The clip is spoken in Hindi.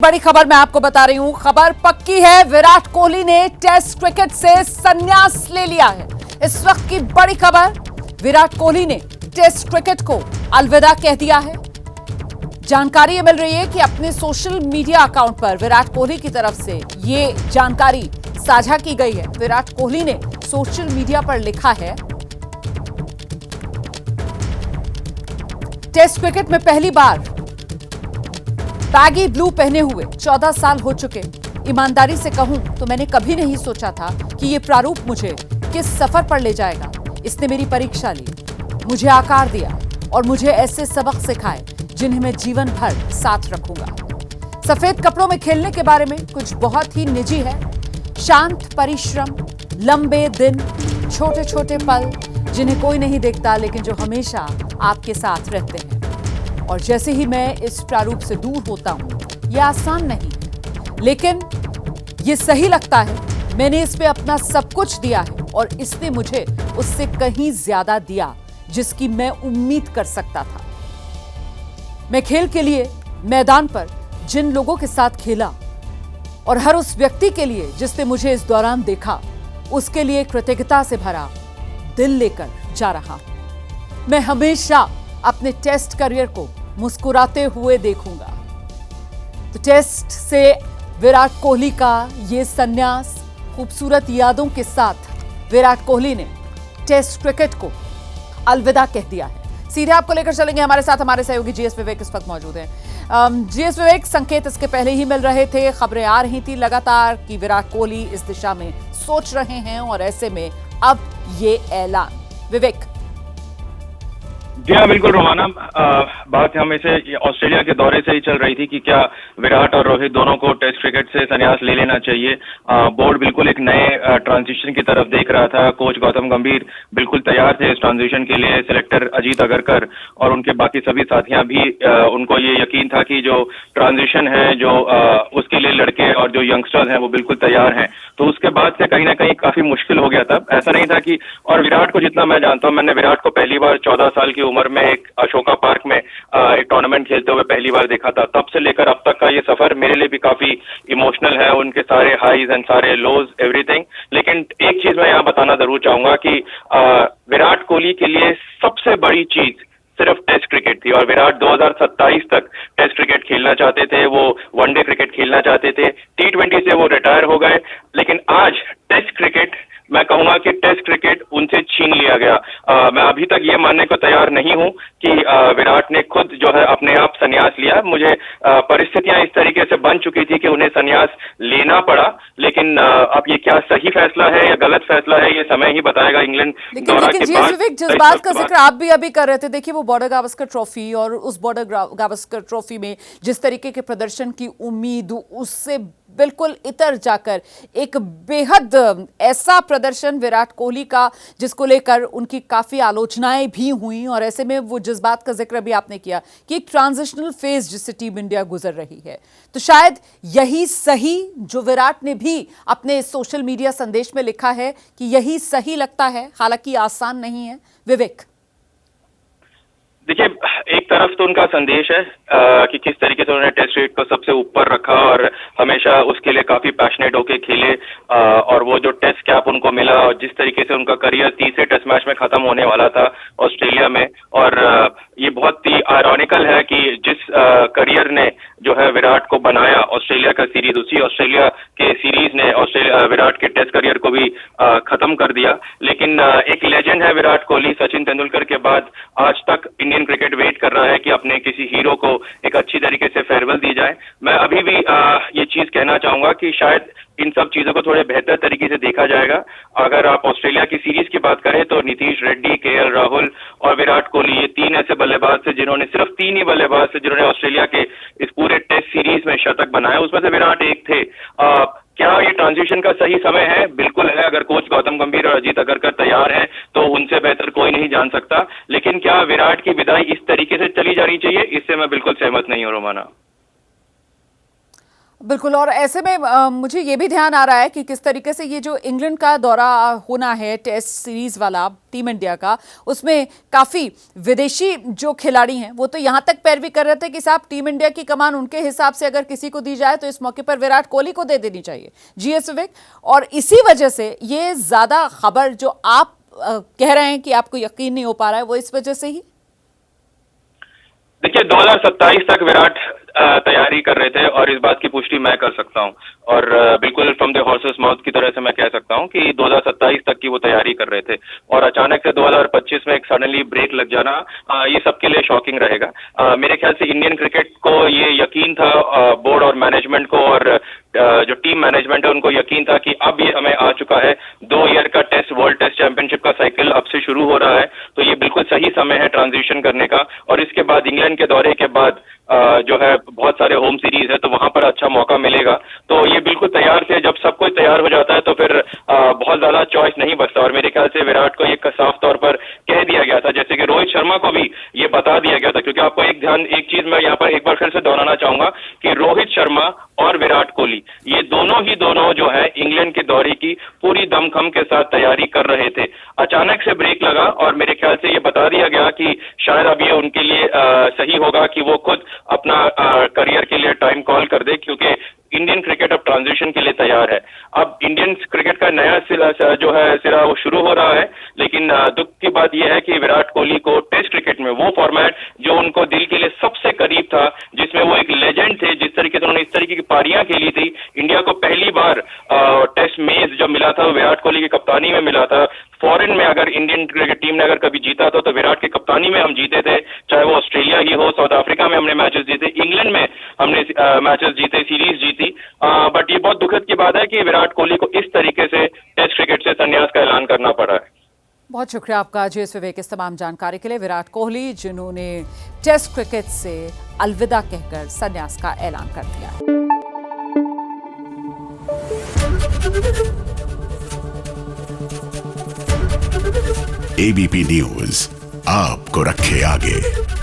बड़ी खबर मैं आपको बता रही हूं। खबर पक्की है, विराट कोहली ने टेस्ट क्रिकेट से संन्यास ले लिया है। इस वक्त की बड़ी खबर, विराट कोहली ने टेस्ट क्रिकेट को अलविदा कह दिया है। जानकारी ये मिल रही है कि अपने सोशल मीडिया अकाउंट पर विराट कोहली की तरफ से ये जानकारी साझा की गई है। विराट कोहली ने सोशल मीडिया पर लिखा है, टेस्ट क्रिकेट में पहली बार बैगी ब्लू पहने हुए 14 साल हो चुके। ईमानदारी से कहूं तो मैंने कभी नहीं सोचा था कि ये प्रारूप मुझे किस सफर पर ले जाएगा। इसने मेरी परीक्षा ली, मुझे आकार दिया और मुझे ऐसे सबक सिखाए जिन्हें मैं जीवन भर साथ रखूंगा। सफेद कपड़ों में खेलने के बारे में कुछ बहुत ही निजी है। शांत परिश्रम, लंबे दिन, छोटे छोटे पल जिन्हें कोई नहीं देखता लेकिन जो हमेशा आपके साथ रहते हैं। और जैसे ही मैं इस प्रारूप से दूर होता हूं, यह आसान नहीं है लेकिन यह सही लगता है। मैंने इस पे अपना सब कुछ दिया है और इसने मुझे उससे कहीं ज्यादा दिया जिसकी मैं उम्मीद कर सकता था। मैं खेल के लिए मैदान पर जिन लोगों के साथ खेला और हर उस व्यक्ति के लिए जिसने मुझे इस दौरान देखा, उसके लिए कृतज्ञता से भरा दिल लेकर जा रहा हूं। मैं हमेशा अपने टेस्ट करियर को मुस्कुराते हुए देखूंगा। तो टेस्ट से विराट कोहली का ये संन्यास, खूबसूरत यादों के साथ विराट कोहली ने टेस्ट क्रिकेट को अलविदा कह दिया है। सीधे आपको लेकर चलेंगे, हमारे साथ हमारे सहयोगी जीएस विवेक इस वक्त मौजूद हैं। जीएस विवेक, संकेत इसके पहले ही मिल रहे थे, खबरें आ रही थी लगातार कि विराट कोहली इस दिशा में सोच रहे हैं और ऐसे में अब ये ऐलान। विवेक। जी हाँ, बिल्कुल रोमाना, बात हमेशा ऑस्ट्रेलिया के दौरे से ही चल रही थी कि क्या विराट और रोहित दोनों को टेस्ट क्रिकेट से संन्यास ले लेना चाहिए। बोर्ड बिल्कुल एक नए ट्रांजिशन की तरफ देख रहा था। कोच गौतम गंभीर बिल्कुल तैयार थे इस ट्रांजिशन के लिए। सिलेक्टर अजीत अगरकर और उनके बाकी सभी साथियां भी, उनको ये यकीन था कि जो ट्रांजिशन है, जो उसके लिए लड़के और जो यंगस्टर्स हैं वो बिल्कुल तैयार हैं। तो उसके बाद से कहीं ना कहीं काफी मुश्किल हो गया था। ऐसा नहीं था कि, और विराट को जितना मैं जानता हूँ, मैंने विराट को पहली बार 14 साल की उम्र में एक अशोका पार्क में एक टूर्नामेंट खेलते हुए पहली बार देखा था। तब से लेकर अब तक का ये सफर मेरे लिए भी काफी इमोशनल है, उनके सारे हाईज एंड सारे लोज, एवरीथिंग। लेकिन एक चीज मैं यहाँ बताना जरूर चाहूंगा कि विराट कोहली के लिए सबसे बड़ी चीज सिर्फ टेस्ट क्रिकेट थी और विराट 2027 तक टेस्ट क्रिकेट खेलना चाहते थे। वो वनडे क्रिकेट खेलना चाहते थे। T20 से वो रिटायर हो गए, लेकिन आज टेस्ट क्रिकेट, मैं कहूंगा कि टेस्ट क्रिकेट उनसे छीन लिया गया। मैं अभी तक ये मानने को तैयार नहीं हूं कि विराट ने खुद जो है अपने आप संन्यास लिया। मुझे परिस्थितियां इस तरीके से बन चुकी थी कि उन्हें संन्यास लेना पड़ा, लेकिन अब ये क्या सही फैसला है या गलत फैसला है, ये समय ही बताएगा। इंग्लैंड दौरा के बाद जिस बात का जिक्र आप भी अभी कर रहे थे, देखिए वो बॉर्डर गावस्कर ट्रॉफी और उस बॉर्डर गावस्कर ट्रॉफी में जिस तरीके के प्रदर्शन की उम्मीद, उससे बिल्कुल इतर जाकर एक बेहद ऐसा प्रदर्शन विराट कोहली का जिसको लेकर उनकी काफी आलोचनाएं भी हुई। और ऐसे में वो जिस बात का जिक्र भी आपने किया कि एक ट्रांजिशनल फेज जिससे टीम इंडिया गुजर रही है, तो शायद यही सही, जो विराट ने भी अपने सोशल मीडिया संदेश में लिखा है कि यही सही लगता है, हालांकि आसान नहीं है। विवेक। देखिए, एक तरफ तो उनका संदेश है कि किस तरीके से उन्होंने टेस्ट क्रिकेट को सबसे ऊपर रखा और हमेशा उसके लिए काफी पैशनेट होके खेले, और वो जो टेस्ट कैप उनको मिला और जिस तरीके से उनका करियर तीसरे टेस्ट मैच में खत्म होने वाला था ऑस्ट्रेलिया में। और ये बहुत ही आयरॉनिकल है कि जिस करियर ने जो है विराट को बनाया ऑस्ट्रेलिया का सीरीज, उसी ऑस्ट्रेलिया के सीरीज ने विराट के टेस्ट करियर को भी खत्म कर दिया। लेकिन एक लेजेंड है विराट कोहली, सचिन तेंदुलकर के बाद आज तक इंडियन क्रिकेट वेट कर रहा है कि अपने किसी हीरो को एक अच्छी तरीके से फेयरवेल दी जाए। मैं अभी भी ये चीज कहना चाहूंगा कि शायद इन सब चीजों को थोड़े बेहतर तरीके से देखा जाएगा। अगर आप ऑस्ट्रेलिया की सीरीज की बात करें तो नीतीश रेड्डी, KL राहुल और विराट कोहली, ये तीन ऐसे बल्लेबाज थे जिन्होंने, सिर्फ तीन ही बल्लेबाज थे जिन्होंने ऑस्ट्रेलिया के इस पूरे टेस्ट सीरीज में शतक बनाया, उसमें से विराट एक थे। क्या ये ट्रांजिशन का सही समय है? बिल्कुल है। अगर कोच गौतम गंभीर और अजीत अगरकर तैयार हैं तो उनसे बेहतर कोई नहीं जान सकता। लेकिन क्या विराट की विदाई इस तरीके से चली जानी चाहिए? इससे मैं बिल्कुल सहमत नहीं हूं रोमाना। बिल्कुल। और ऐसे में मुझे ये भी ध्यान आ रहा है कि किस तरीके से ये जो इंग्लैंड का दौरा होना है टेस्ट सीरीज वाला टीम इंडिया का, उसमें काफी विदेशी जो खिलाड़ी हैं वो तो यहाँ तक पैरवी कर रहे थे कि साहब टीम इंडिया की कमान उनके हिसाब से अगर किसी को दी जाए तो इस मौके पर विराट कोहली को दे देनी चाहिए, जीएस विवेक। और इसी वजह से ये ज्यादा खबर जो आप कह रहे हैं कि आपको यकीन नहीं हो पा रहा है, वो इस वजह से ही। देखिए 2027 तक विराट तैयारी कर रहे थे और इस बात की पुष्टि मैं कर सकता हूं और बिल्कुल फ्रॉम द हॉर्सेस माउथ की तरह से मैं कह सकता हूं कि 2027 तक की वो तैयारी कर रहे थे और अचानक से 2025 में एक सडनली ब्रेक लग जाना ये सबके लिए शॉकिंग रहेगा। मेरे ख्याल से इंडियन क्रिकेट को ये यकीन था, बोर्ड और मैनेजमेंट को और जो टीम मैनेजमेंट है उनको यकीन था कि अब ये हमें आ चुका है 2 ईयर का वर्ल्ड टेस्ट चैंपियनशिप का साइकिल अब से शुरू हो रहा है, तो ये बिल्कुल सही समय है ट्रांजिशन करने का। और इसके बाद इंग्लैंड के दौरे के बाद जो है बहुत सारे होम सीरीज है तो वहां पर अच्छा मौका मिलेगा, तो ये बिल्कुल तैयार थे। जब सब कुछ तैयार हो जाता है तो फिर बहुत ज्यादा चॉइस नहीं बचता और मेरे ख्याल से विराट को एक साफ तौर पर कह दिया गया था, जैसे कि रोहित शर्मा को भी ये बता दिया गया था। क्योंकि आपको एक चीज मैं यहाँ पर एक बार फिर से दोहराना चाहूंगा कि रोहित शर्मा और विराट कोहली ये दोनों जो है इंग्लैंड के दौरे की पूरी दमखम के साथ तैयारी कर रहे थे। अचानक से ब्रेक लगा और मेरे ख्याल से ये बता दिया गया कि शायद अब ये उनके लिए सही होगा कि वो खुद अपना करियर के लिए टाइम कॉल कर दे, क्योंकि इंडियन क्रिकेट अब ट्रांजिशन के लिए तैयार है। अब इंडियन क्रिकेट का नया सिरा वो शुरू हो रहा है, लेकिन दुख की बात यह है कि विराट कोहली को टेस्ट क्रिकेट में वो फॉर्मेट जो उनको दिल के लिए सबसे करीब था, जिसमें वो एक लेजेंड थे, जिस तरीके से उन्होंने इस तरीके की पारियां खेली थी, इंडिया को पहली बार टेस्ट मेज जब मिला था वो विराट कोहली की कप्तानी में मिला था। फॉरेन में अगर इंडियन क्रिकेट टीम ने अगर कभी जीता था तो विराट की कप्तानी में हम जीते थे, चाहे वो ऑस्ट्रेलिया ही हो, साउथ अफ्रीका में हमने मैचेस जीते, इंग्लैंड में हमने मैचेस जीते, सीरीज जीती। बट ये बहुत दुखद की बात है कि विराट कोहली को इस तरीके से टेस्ट क्रिकेट से संन्यास का ऐलान करना पड़ा है। बहुत शुक्रिया आपका जीएस विवेक इस तमाम जानकारी के लिए। विराट कोहली जिन्होंने टेस्ट क्रिकेट से अलविदा कहकर संन्यास का ऐलान कर दिया। एबीपी न्यूज आपको रखे आगे।